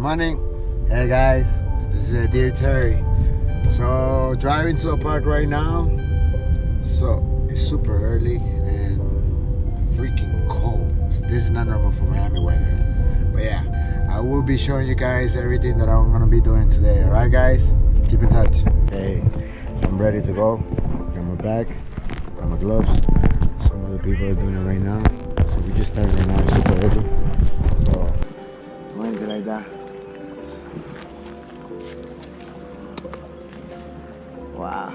morning. Hey guys, this is Edir Terry. So driving to a park right now. So it's super early and freaking cold. This is not normal for Miami weather. But yeah, I will be showing you guys everything that I'm gonna be doing today. Alright guys, keep in touch. Hey, I'm ready to go. Got my bag, got my gloves. Some of the people are doing it right now. So we just started right now, it's super early. So going to like that. Wow.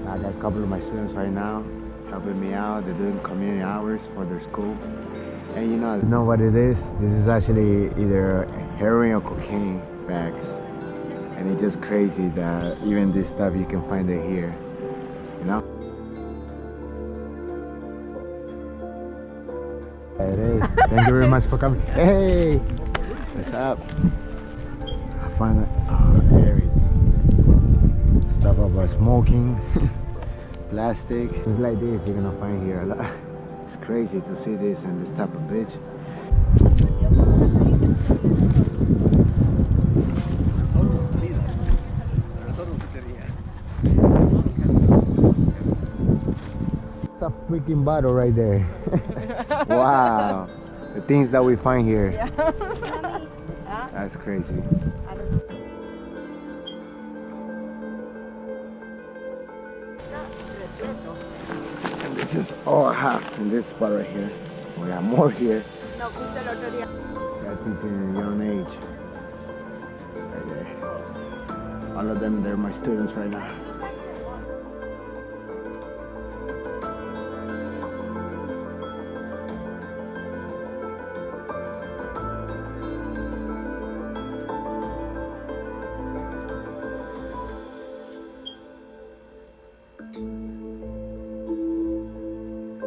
I got a couple of my students right now helping me out. They're doing community hours for their school. And you know what it is? This is actually either heroin or cocaine bags. And it's just crazy that even this stuff you can find it here. You know? There it is. Thank you very much for coming. Hey! What's up? I find everything. Stuff about smoking, plastic. Things like this you're gonna find here a lot. It's crazy to see this and this type of beach. It's a freaking bottle right there. Wow, the things that we find here. That's crazy. And this is all I have in this spot right here. We have more here. Got teaching at a young age. Right there. All of them, they're my students right now.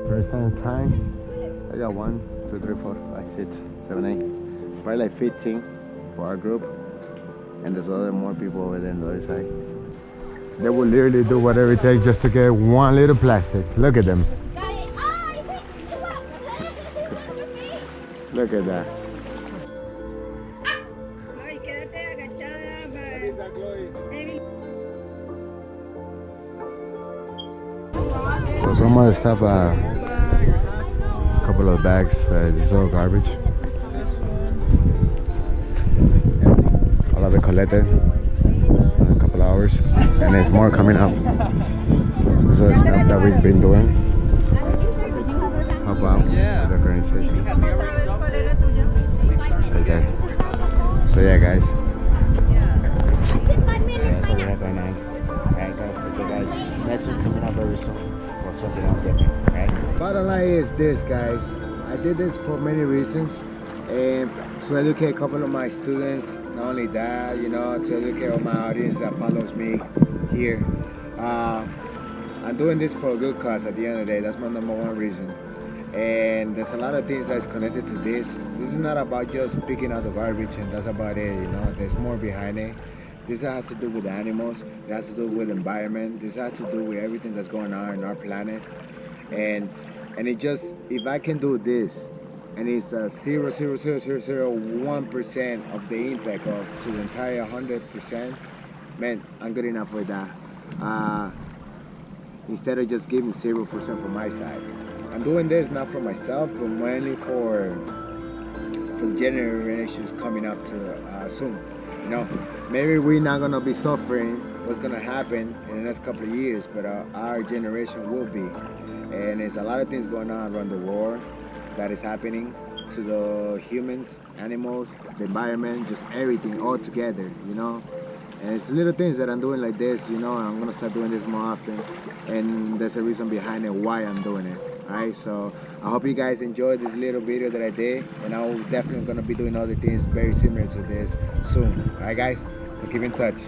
First time, I got 1, 2, 3, 4, 5, 6, 7, 8. Probably like 15 for our group. And there's more people over there on the other side. They will literally do whatever it takes just to get one little plastic. Look at them. Look at that. So some of the stuff, a couple of bags, this is all garbage. All of it collected in a couple of hours, and there's more coming up. This is the stuff that we've been doing. Help out with the organization. Right there. So yeah, guys. So that's what we have right now. Alright guys, okay guys. Next one's coming up very soon. Or something else different, right? Bottom line is this, guys. I did this for many reasons. And to educate a couple of my students. Not only that, to educate all my audience that follows me here. I'm doing this for a good cause at the end of the day. That's my #1 reason. And there's a lot of things that's connected to this. This is not about just picking out the garbage and that's about it, There's more behind it. This has to do with animals. It has to do with environment. This has to do with everything that's going on in our planet. And it just, if I can do this, and it's 0.00001% of the impact to the entire 100%, man, I'm good enough for that. Instead of just giving 0% from my side. I'm doing this not for myself, but mainly for the generations coming up to soon. Maybe we're not gonna be suffering what's gonna happen in the next couple of years, but our generation will be. And there's a lot of things going on around the world that is happening to the humans, animals, the environment, just everything all together, And it's little things that I'm doing like this, I'm gonna start doing this more often. And there's a reason behind it why I'm doing it. Alright, so I hope you guys enjoyed this little video that I did, and I'm definitely gonna be doing other things very similar to this soon. Alright guys, so keep in touch.